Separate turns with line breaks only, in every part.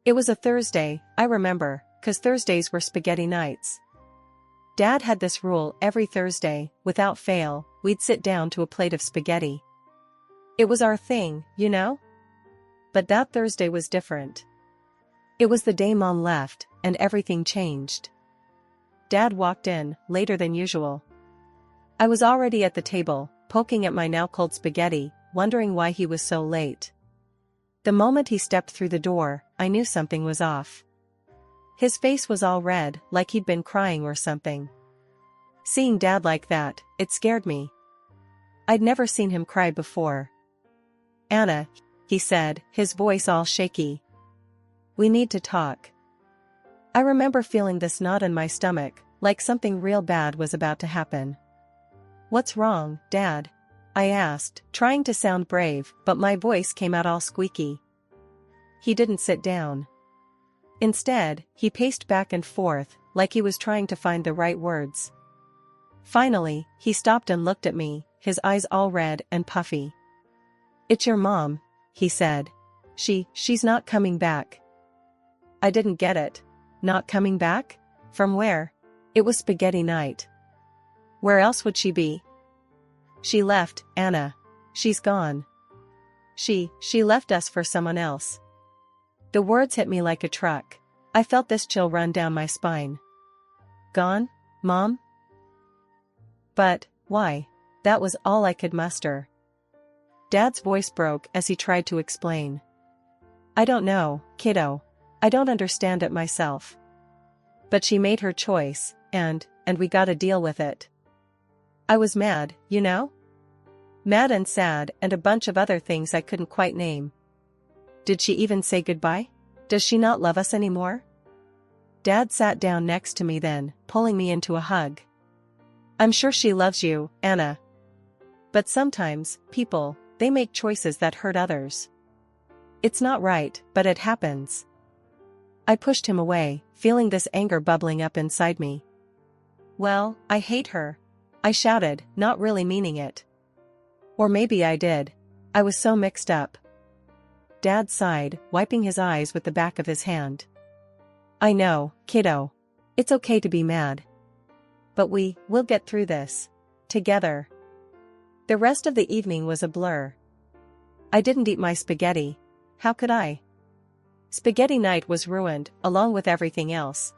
It was a Thursday, I remember, 'cause Thursdays were spaghetti nights. Dad had this rule: every Thursday, without fail, we'd sit down to a plate of spaghetti. It was our thing, you know? But that Thursday was different. It was the day Mom left, and everything changed. Dad walked in, later than usual. I was already at the table, poking at my now cold spaghetti, wondering why he was so late. The moment he stepped through the door, I knew something was off. His face was all red, like he'd been crying or something. Seeing Dad like that, it scared me. I'd never seen him cry before. "Anna," he said, his voice all shaky. "We need to talk." I remember feeling this knot in my stomach, like something real bad was about to happen. "What's wrong, Dad?" I asked, trying to sound brave, but my voice came out all squeaky. He didn't sit down. Instead, he paced back and forth, like he was trying to find the right words. Finally, he stopped and looked at me, his eyes all red and puffy. "It's your mom," he said. She's not coming back." I didn't get it. Not coming back? From where? It was spaghetti night. Where else would she be? "She left, Anna. She's gone. She left us for someone else." The words hit me like a truck. I felt this chill run down my spine. "Gone, Mom?" But, why? That was all I could muster. Dad's voice broke as he tried to explain. "I don't know, kiddo. I don't understand it myself. But she made her choice, and we gotta deal with it." I was mad, you know? Mad and sad and a bunch of other things I couldn't quite name. Did she even say goodbye? Does she not love us anymore? Dad sat down next to me then, pulling me into a hug. "I'm sure she loves you, Anna. But sometimes, people, they make choices that hurt others. It's not right, but it happens." I pushed him away, feeling this anger bubbling up inside me. "Well, I hate her," I shouted, not really meaning it. Or maybe I did. I was so mixed up. Dad sighed, wiping his eyes with the back of his hand. "I know, kiddo. It's okay to be mad. But we'll get through this. Together." The rest of the evening was a blur. I didn't eat my spaghetti. How could I? Spaghetti night was ruined, along with everything else.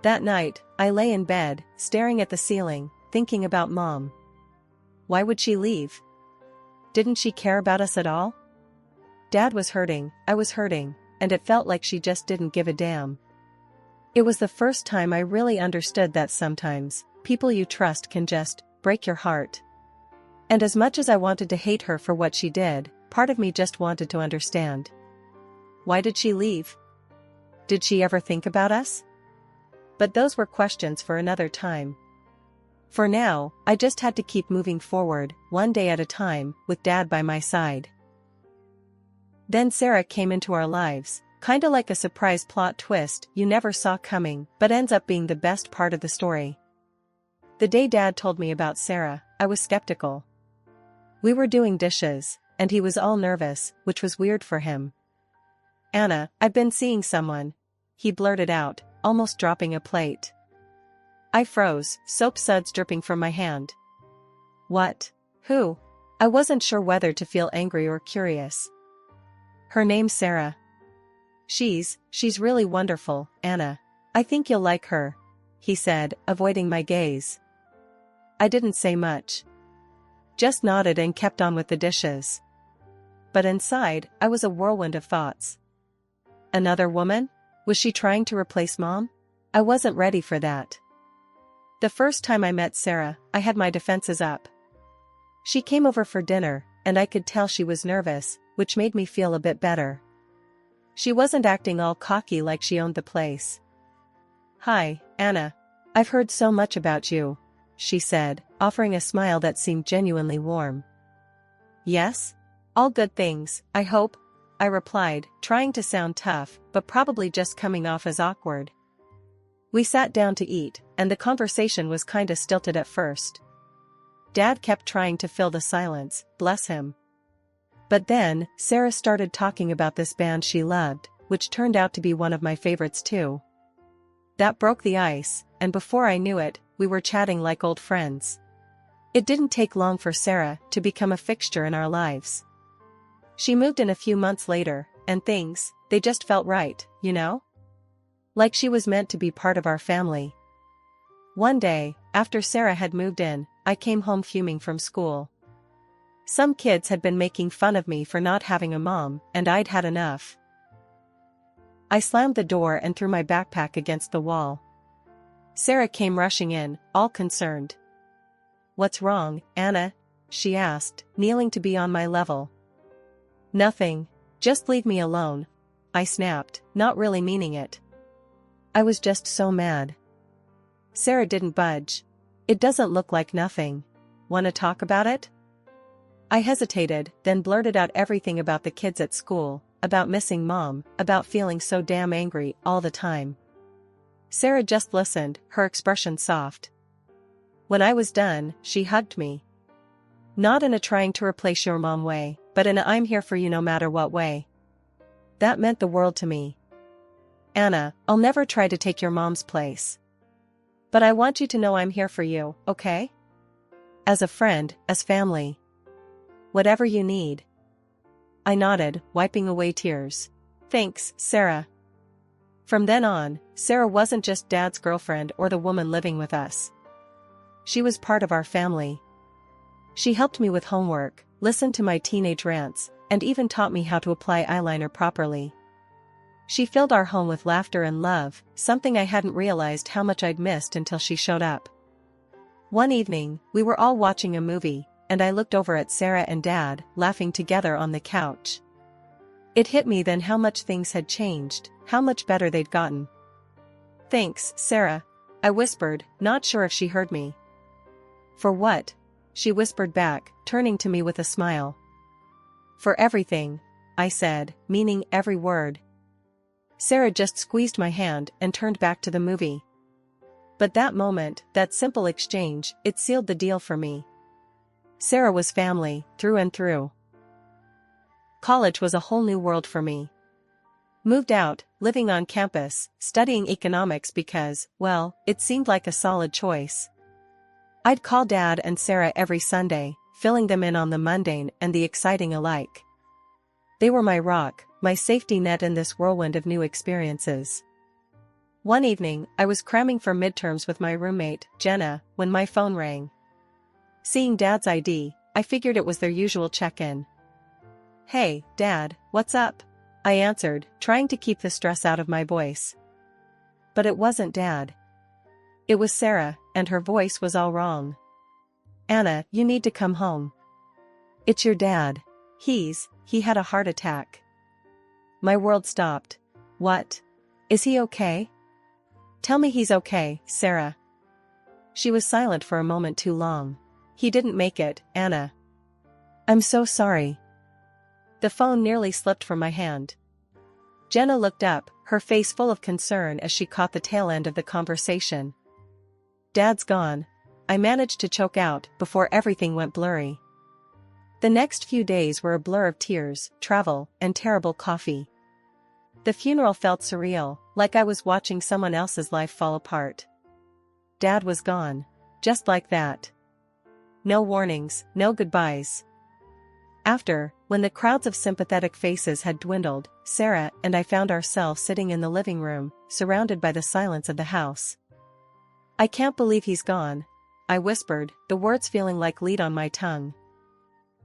That night, I lay in bed, staring at the ceiling, thinking about Mom. Why would she leave? Didn't she care about us at all? Dad was hurting, I was hurting, and it felt like she just didn't give a damn. It was the first time I really understood that sometimes, people you trust can just break your heart. And as much as I wanted to hate her for what she did, part of me just wanted to understand. Why did she leave? Did she ever think about us? But those were questions for another time. For now, I just had to keep moving forward, one day at a time, with Dad by my side. Then Sarah came into our lives, kinda like a surprise plot twist you never saw coming, but ends up being the best part of the story. The day Dad told me about Sarah, I was skeptical. We were doing dishes, and he was all nervous, which was weird for him. "Anna, I've been seeing someone," he blurted out, almost dropping a plate. I froze, soap suds dripping from my hand. "What? Who?" I wasn't sure whether to feel angry or curious. "Her name's Sarah. She's really wonderful, Anna. I think you'll like her," he said, avoiding my gaze. I didn't say much. Just nodded and kept on with the dishes. But inside, I was a whirlwind of thoughts. Another woman? Was she trying to replace Mom? I wasn't ready for that. The first time I met Sarah, I had my defenses up. She came over for dinner, and I could tell she was nervous, which made me feel a bit better. She wasn't acting all cocky like she owned the place. "Hi, Anna. I've heard so much about you," she said, offering a smile that seemed genuinely warm. "Yes? All good things, I hope," I replied, trying to sound tough, but probably just coming off as awkward. We sat down to eat, and the conversation was kinda stilted at first. Dad kept trying to fill the silence, bless him. But then, Sarah started talking about this band she loved, which turned out to be one of my favorites too. That broke the ice, and before I knew it, we were chatting like old friends. It didn't take long for Sarah to become a fixture in our lives. She moved in a few months later, and things, they just felt right, you know? Like she was meant to be part of our family. One day, after Sarah had moved in, I came home fuming from school. Some kids had been making fun of me for not having a mom, and I'd had enough. I slammed the door and threw my backpack against the wall. Sarah came rushing in, all concerned. "What's wrong, Anna?" she asked, kneeling to be on my level. "Nothing. Just leave me alone," I snapped, not really meaning it. I was just so mad. Sarah didn't budge. "It doesn't look like nothing. Wanna talk about it?" I hesitated, then blurted out everything about the kids at school, about missing mom, about feeling so damn angry all the time. Sarah just listened, her expression soft. When I was done, she hugged me. Not in a trying to replace your mom way, but in a I'm here for you no matter what way. That meant the world to me. "Anna, I'll never try to take your mom's place. But I want you to know I'm here for you, okay? As a friend, as family. Whatever you need." I nodded, wiping away tears. "Thanks, Sarah." From then on, Sarah wasn't just Dad's girlfriend or the woman living with us. She was part of our family. She helped me with homework, listened to my teenage rants, and even taught me how to apply eyeliner properly. She filled our home with laughter and love, something I hadn't realized how much I'd missed until she showed up. One evening, we were all watching a movie, and I looked over at Sarah and Dad, laughing together on the couch. It hit me then how much things had changed, how much better they'd gotten. "Thanks, Sarah," I whispered, not sure if she heard me. "For what?" she whispered back, turning to me with a smile. "For everything," I said, meaning every word. Sarah just squeezed my hand and turned back to the movie. But that moment, that simple exchange, it sealed the deal for me. Sarah was family, through and through. College was a whole new world for me. Moved out, living on campus, studying economics because, well, it seemed like a solid choice. I'd call Dad and Sarah every Sunday, filling them in on the mundane and the exciting alike. They were my rock, my safety net in this whirlwind of new experiences. One evening, I was cramming for midterms with my roommate, Jenna, when my phone rang. Seeing Dad's ID, I figured it was their usual check-in. "Hey, Dad, what's up?" I answered, trying to keep the stress out of my voice. But it wasn't Dad. It was Sarah, and her voice was all wrong. "Anna, you need to come home. It's your dad. He had a heart attack." My world stopped. "What? Is he okay? Tell me he's okay, Sarah." She was silent for a moment too long. "He didn't make it, Anna." "I'm so sorry." The phone nearly slipped from my hand. Jenna looked up, her face full of concern as she caught the tail end of the conversation. "Dad's gone," I managed to choke out before everything went blurry. The next few days were a blur of tears, travel, and terrible coffee. The funeral felt surreal, like I was watching someone else's life fall apart. Dad was gone. Just like that. No warnings, no goodbyes. After, when the crowds of sympathetic faces had dwindled, Sarah and I found ourselves sitting in the living room, surrounded by the silence of the house. "I can't believe he's gone," I whispered, the words feeling like lead on my tongue.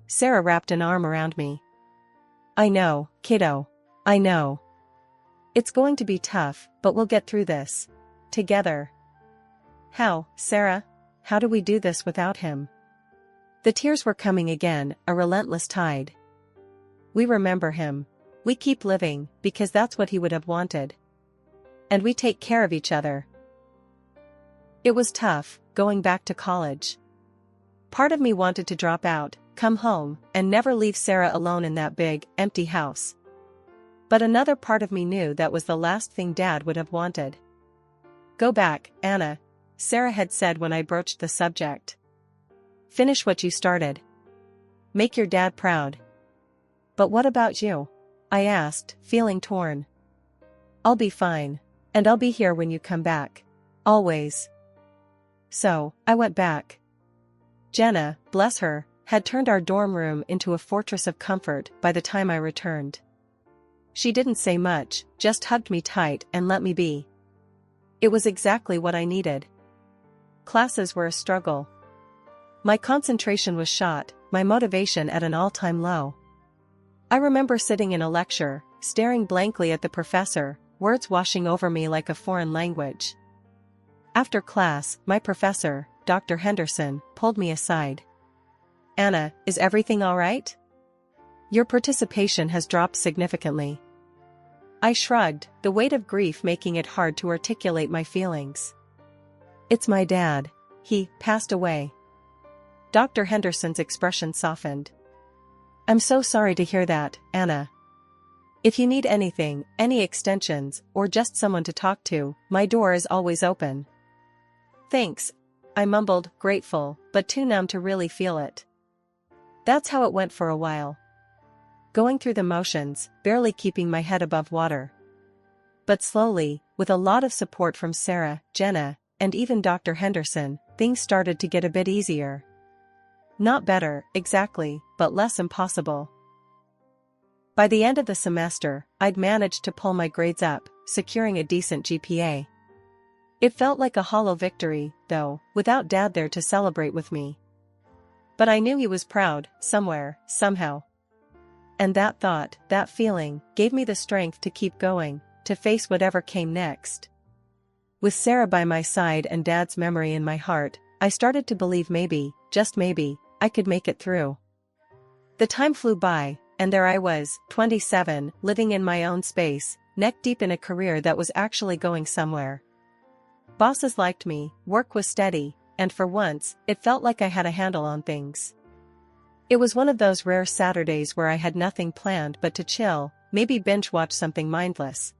Sarah wrapped an arm around me. "I know, kiddo. I know. It's going to be tough, but we'll get through this. Together." "How, Sarah? How do we do this without him?" The tears were coming again, a relentless tide. "We remember him. We keep living, because that's what he would have wanted. And we take care of each other." It was tough, going back to college. Part of me wanted to drop out, come home, and never leave Sarah alone in that big, empty house. But another part of me knew that was the last thing Dad would have wanted. "Go back, Anna," Sarah had said when I broached the subject. "Finish what you started. Make your dad proud." "But what about you?" I asked, feeling torn. I'll be fine. And I'll be here when you come back. Always. So, I went back. Jenna, bless her, had turned our dorm room into a fortress of comfort by the time I returned. She didn't say much, just hugged me tight and let me be. It was exactly what I needed. Classes were a struggle. My concentration was shot, my motivation at an all-time low. I remember sitting in a lecture, staring blankly at the professor, words washing over me like a foreign language. After class, my professor, Dr. Henderson, pulled me aside. "Anna, is everything all right? Your participation has dropped significantly." I shrugged, the weight of grief making it hard to articulate my feelings. "It's my dad. He passed away." Dr. Henderson's expression softened. "I'm so sorry to hear that, Anna. If you need anything, any extensions, or just someone to talk to, my door is always open." "Thanks," I mumbled, grateful, but too numb to really feel it. That's how it went for a while. Going through the motions, barely keeping my head above water. But slowly, with a lot of support from Sarah, Jenna, and even Dr. Henderson, things started to get a bit easier. Not better, exactly, but less impossible. By the end of the semester, I'd managed to pull my grades up, securing a decent GPA. It felt like a hollow victory, though, without Dad there to celebrate with me. But I knew he was proud, somewhere, somehow. And that thought, that feeling, gave me the strength to keep going, to face whatever came next. With Sarah by my side and Dad's memory in my heart, I started to believe maybe, just maybe, I could make it through. The time flew by, and there I was, 27, living in my own space, neck deep in a career that was actually going somewhere. Bosses liked me, work was steady, and for once, it felt like I had a handle on things. It was one of those rare Saturdays where I had nothing planned but to chill, maybe binge-watch something mindless.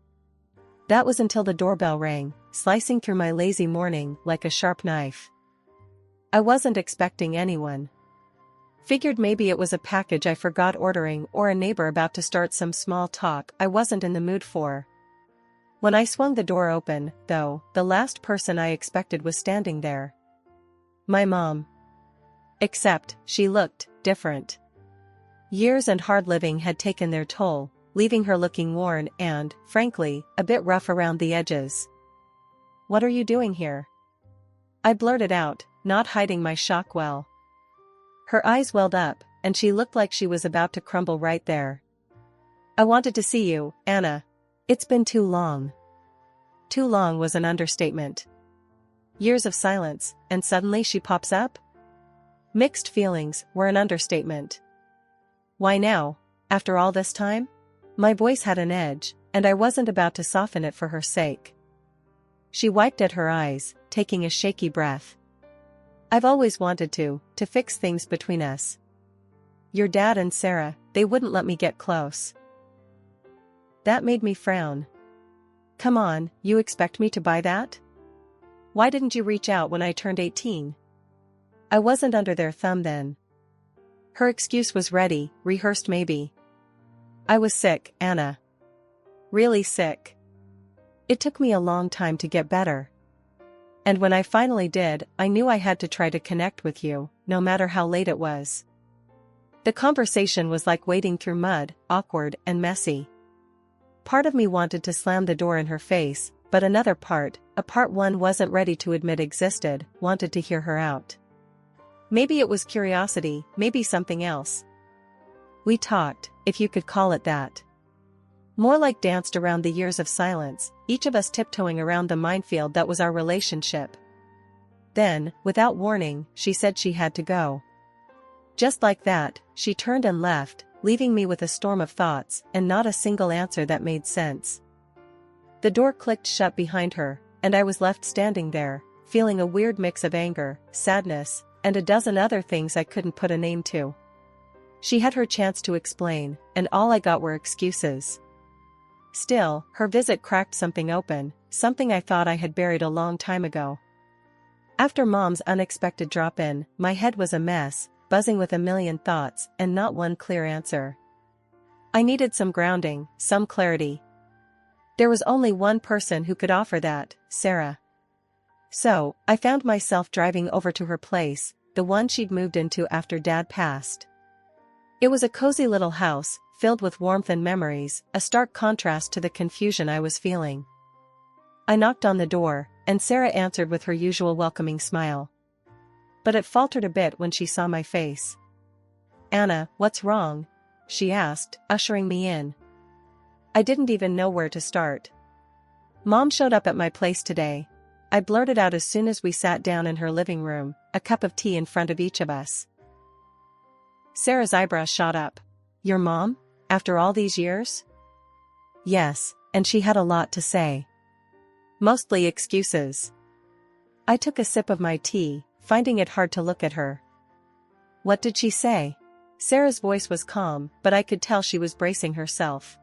That was until the doorbell rang, slicing through my lazy morning like a sharp knife. I wasn't expecting anyone. Figured maybe it was a package I forgot ordering or a neighbor about to start some small talk I wasn't in the mood for. When I swung the door open, though, the last person I expected was standing there. My mom. Except, she looked different. Years and hard living had taken their toll, leaving her looking worn and, frankly, a bit rough around the edges. "What are you doing here?" I blurted out, not hiding my shock well. Her eyes welled up, and she looked like she was about to crumble right there. "I wanted to see you, Anna. It's been too long." Too long was an understatement. Years of silence, and suddenly she pops up? Mixed feelings were an understatement. Why now, after all this time? My voice had an edge, and I wasn't about to soften it for her sake. She wiped at her eyes, taking a shaky breath. "I've always wanted to fix things between us. Your dad and Sarah, they wouldn't let me get close." That made me frown. "Come on, you expect me to buy that? Why didn't you reach out when I turned 18? I wasn't under their thumb then." Her excuse was ready, rehearsed maybe. "I was sick, Anna. Really sick. It took me a long time to get better. And when I finally did, I knew I had to try to connect with you, no matter how late it was." The conversation was like wading through mud, awkward and messy. Part of me wanted to slam the door in her face, but another part, a part one wasn't ready to admit existed, wanted to hear her out. Maybe it was curiosity, maybe something else. We talked, if you could call it that. More like danced around the years of silence, each of us tiptoeing around the minefield that was our relationship. Then, without warning, she said she had to go. Just like that, she turned and left, leaving me with a storm of thoughts and not a single answer that made sense. The door clicked shut behind her, and I was left standing there, feeling a weird mix of anger, sadness, and a dozen other things I couldn't put a name to. She had her chance to explain, and all I got were excuses. Still, her visit cracked something open, something I thought I had buried a long time ago. After Mom's unexpected drop-in, my head was a mess, buzzing with a million thoughts and not one clear answer. I needed some grounding, some clarity. There was only one person who could offer that, Sarah. So, I found myself driving over to her place, the one she'd moved into after Dad passed. It was a cozy little house, filled with warmth and memories, a stark contrast to the confusion I was feeling. I knocked on the door, and Sarah answered with her usual welcoming smile. But it faltered a bit when she saw my face. "Anna, what's wrong?" she asked, ushering me in. I didn't even know where to start. "Mom showed up at my place today," I blurted out as soon as we sat down in her living room, a cup of tea in front of each of us. Sarah's eyebrows shot up. "Your mom? After all these years?" "Yes, and she had a lot to say. Mostly excuses." I took a sip of my tea, finding it hard to look at her. "What did she say?" Sarah's voice was calm, but I could tell she was bracing herself.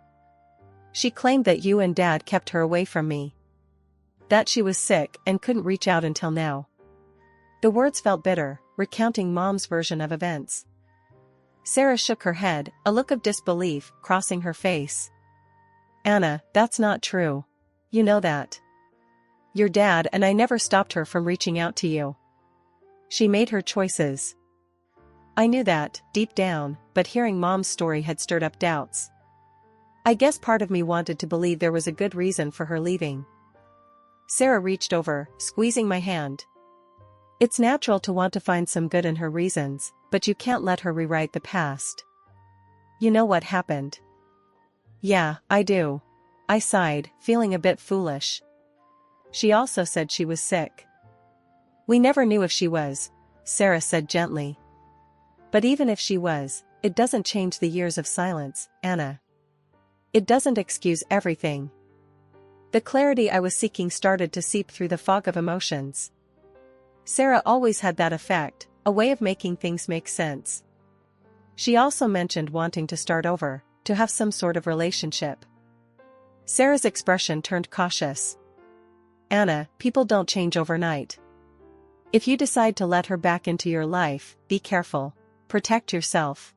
"She claimed that you and Dad kept her away from me. That she was sick and couldn't reach out until now." The words felt bitter, recounting Mom's version of events. Sarah shook her head, a look of disbelief crossing her face. "Anna, that's not true. You know that. Your dad and I never stopped her from reaching out to you. She made her choices." I knew that, deep down, but hearing Mom's story had stirred up doubts. I guess part of me wanted to believe there was a good reason for her leaving. Sarah reached over, squeezing my hand. "It's natural to want to find some good in her reasons, but you can't let her rewrite the past. You know what happened." "Yeah, I do." I sighed, feeling a bit foolish. "She also said she was sick." "We never knew if she was," Sarah said gently. "But even if she was, it doesn't change the years of silence, Anna. It doesn't excuse everything." The clarity I was seeking started to seep through the fog of emotions. Sarah always had that effect, a way of making things make sense. She also mentioned wanting to start over, to have some sort of relationship. Sarah's expression turned cautious. "Anna, people don't change overnight. If you decide to let her back into your life, be careful. Protect yourself."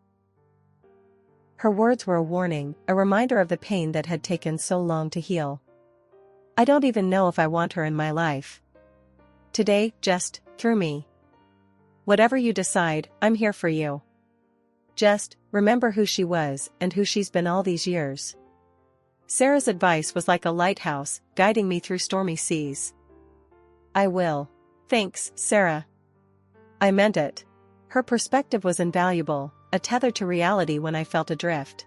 Her words were a warning, a reminder of the pain that had taken so long to heal. I don't even know if I want her in my life. Today, just, through me. Whatever you decide, I'm here for you. Just, remember who she was, and who she's been all these years. Sarah's advice was like a lighthouse, guiding me through stormy seas. "I will." "Thanks, Sarah." I meant it. Her perspective was invaluable, a tether to reality when I felt adrift.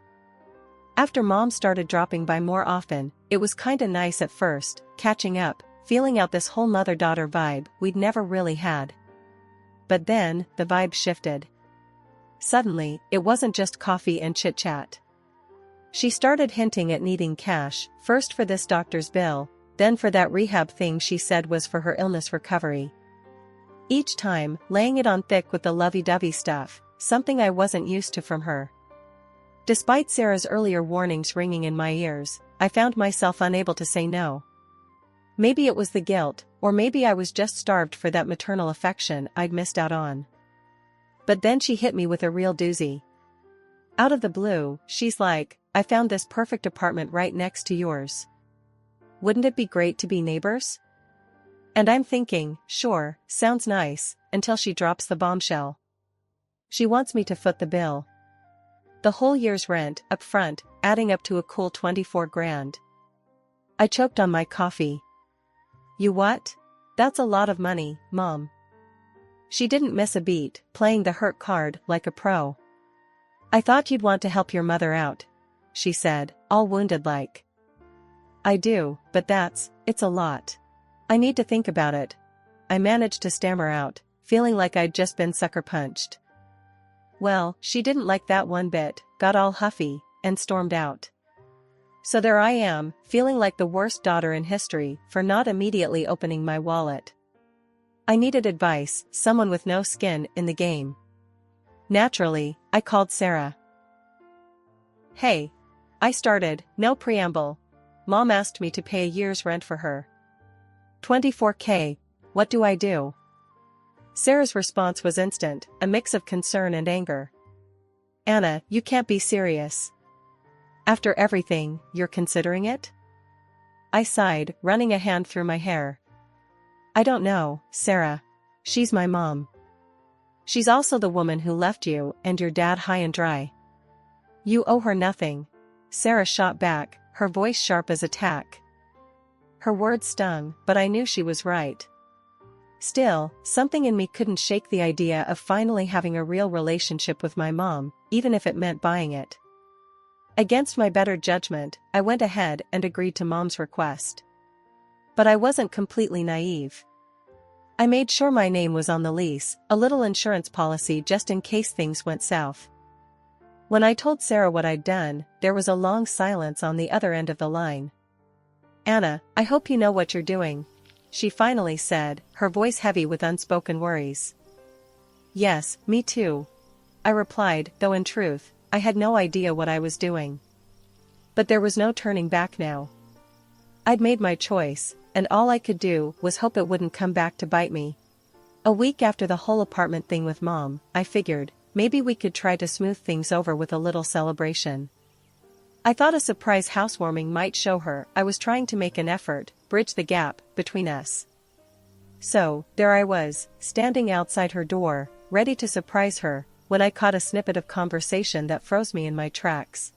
After Mom started dropping by more often, it was kinda nice at first, catching up, feeling out this whole mother-daughter vibe we'd never really had. But then, the vibe shifted. Suddenly, it wasn't just coffee and chit-chat. She started hinting at needing cash, first for this doctor's bill, then for that rehab thing she said was for her illness recovery. Each time, laying it on thick with the lovey-dovey stuff, something I wasn't used to from her. Despite Sarah's earlier warnings ringing in my ears, I found myself unable to say no. Maybe it was the guilt, or maybe I was just starved for that maternal affection I'd missed out on. But then she hit me with a real doozy. Out of the blue, she's like, "I found this perfect apartment right next to yours. Wouldn't it be great to be neighbors?" And I'm thinking, sure, sounds nice, until she drops the bombshell. She wants me to foot the bill. The whole year's rent, up front, adding up to a cool 24 grand. I choked on my coffee. "You what? That's a lot of money, Mom." She didn't miss a beat, playing the hurt card like a pro. "I thought you'd want to help your mother out," she said, all wounded-like. "I do, but it's a lot. I need to think about it." I managed to stammer out, feeling like I'd just been sucker-punched. Well, she didn't like that one bit, got all huffy, and stormed out. So there I am, feeling like the worst daughter in history for not immediately opening my wallet. I needed advice, someone with no skin in the game. Naturally, I called Sarah. "Hey." I started, no preamble. "Mom asked me to pay a year's rent for her. 24K, what do I do?" Sarah's response was instant, a mix of concern and anger. "Anna, you can't be serious. After everything, you're considering it?" I sighed, running a hand through my hair. I don't know, Sarah. She's my mom. She's also the woman who left you and your dad high and dry. You owe her nothing. Sarah shot back, her voice sharp as attack. Her words stung, but I knew she was right. Still, something in me couldn't shake the idea of finally having a real relationship with my mom, even if it meant buying it. Against my better judgment, I went ahead and agreed to Mom's request. But I wasn't completely naive. I made sure my name was on the lease, a little insurance policy just in case things went south. When I told Sarah what I'd done, there was a long silence on the other end of the line. Anna, I hope you know what you're doing, she finally said, her voice heavy with unspoken worries. Yes, me too, I replied, though in truth, I had no idea what I was doing. But there was no turning back now. I'd made my choice, and all I could do was hope it wouldn't come back to bite me. A week after the whole apartment thing with Mom, I figured, maybe we could try to smooth things over with a little celebration. I thought a surprise housewarming might show her I was trying to make an effort, bridge the gap between us. So, there I was, standing outside her door, ready to surprise her, when I caught a snippet of conversation that froze me in my tracks.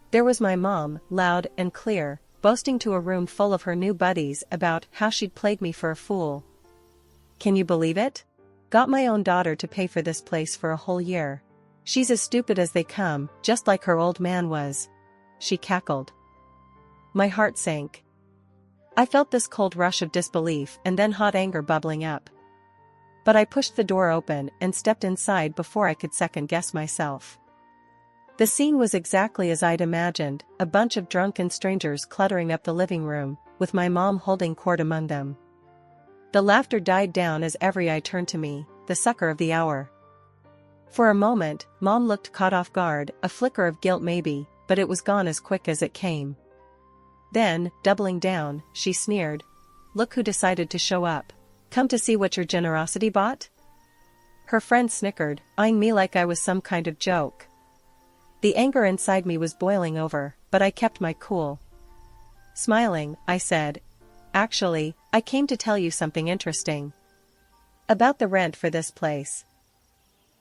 There was my mom, loud and clear, boasting to a room full of her new buddies about how she'd played me for a fool. Can you believe it? Got my own daughter to pay for this place for a whole year. She's as stupid as they come, just like her old man was. She cackled. My heart sank. I felt this cold rush of disbelief and then hot anger bubbling up. But I pushed the door open and stepped inside before I could second-guess myself. The scene was exactly as I'd imagined, a bunch of drunken strangers cluttering up the living room, with my mom holding court among them. The laughter died down as every eye turned to me, the sucker of the hour. For a moment, Mom looked caught off guard, a flicker of guilt maybe, but it was gone as quick as it came. Then, doubling down, she sneered. Look who decided to show up. Come to see what your generosity bought? Her friend snickered, eyeing me like I was some kind of joke. The anger inside me was boiling over, but I kept my cool. Smiling, I said, actually, I came to tell you something interesting. About the rent for this place.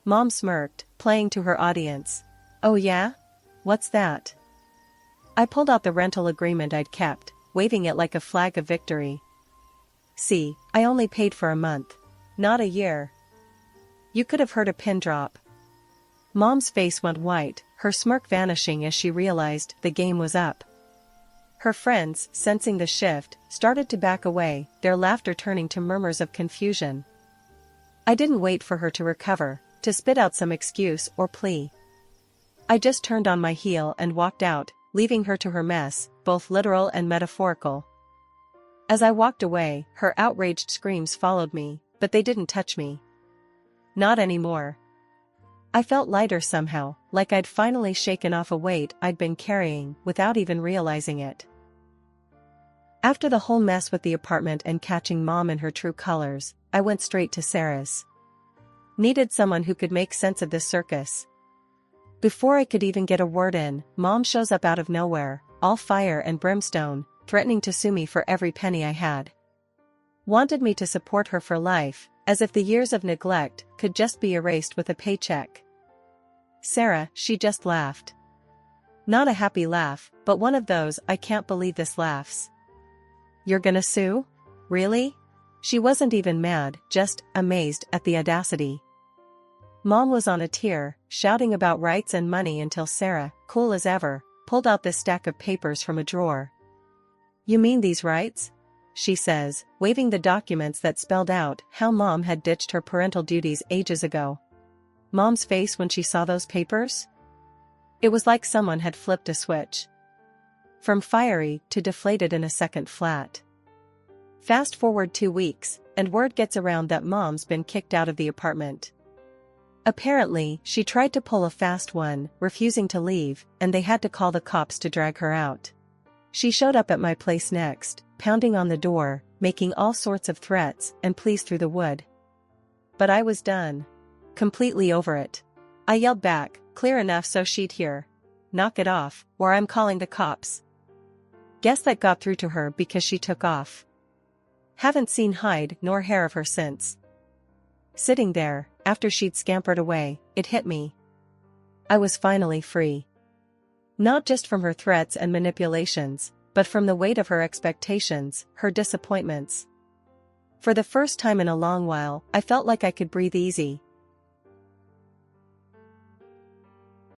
Mom smirked, playing to her audience. Oh yeah? What's that? I pulled out the rental agreement I'd kept, waving it like a flag of victory. See, I only paid for a month. Not a year. You could have heard a pin drop. Mom's face went white, her smirk vanishing as she realized the game was up. Her friends, sensing the shift, started to back away, their laughter turning to murmurs of confusion. I didn't wait for her to recover, to spit out some excuse or plea. I just turned on my heel and walked out, leaving her to her mess, both literal and metaphorical. As I walked away, her outraged screams followed me, but they didn't touch me. Not anymore. I felt lighter somehow, like I'd finally shaken off a weight I'd been carrying without even realizing it. After the whole mess with the apartment and catching Mom in her true colors, I went straight to Sarah's. Needed someone who could make sense of this circus. Before I could even get a word in, Mom shows up out of nowhere, all fire and brimstone, threatening to sue me for every penny I had. Wanted me to support her for life, as if the years of neglect could just be erased with a paycheck. Sarah, she just laughed. Not a happy laugh, but one of those I can't believe this laughs. You're gonna sue? Really? She wasn't even mad, just amazed at the audacity. Mom was on a tear, shouting about rights and money until Sarah, cool as ever, pulled out this stack of papers from a drawer. You mean these rights? She says, waving the documents that spelled out how Mom had ditched her parental duties ages ago. Mom's face when she saw those papers? It was like someone had flipped a switch. From fiery to deflated in a second flat. Fast forward 2 weeks, and word gets around that Mom's been kicked out of the apartment. Apparently, she tried to pull a fast one, refusing to leave, and they had to call the cops to drag her out. She showed up at my place next, pounding on the door, making all sorts of threats and pleas through the wood. But I was done. Completely over it. I yelled back, clear enough so she'd hear. Knock it off, or I'm calling the cops. Guess that got through to her because she took off. Haven't seen hide nor hair of her since. Sitting there, after she'd scampered away, it hit me. I was finally free. Not just from her threats and manipulations, but from the weight of her expectations, her disappointments. For the first time in a long while, I felt like I could breathe easy,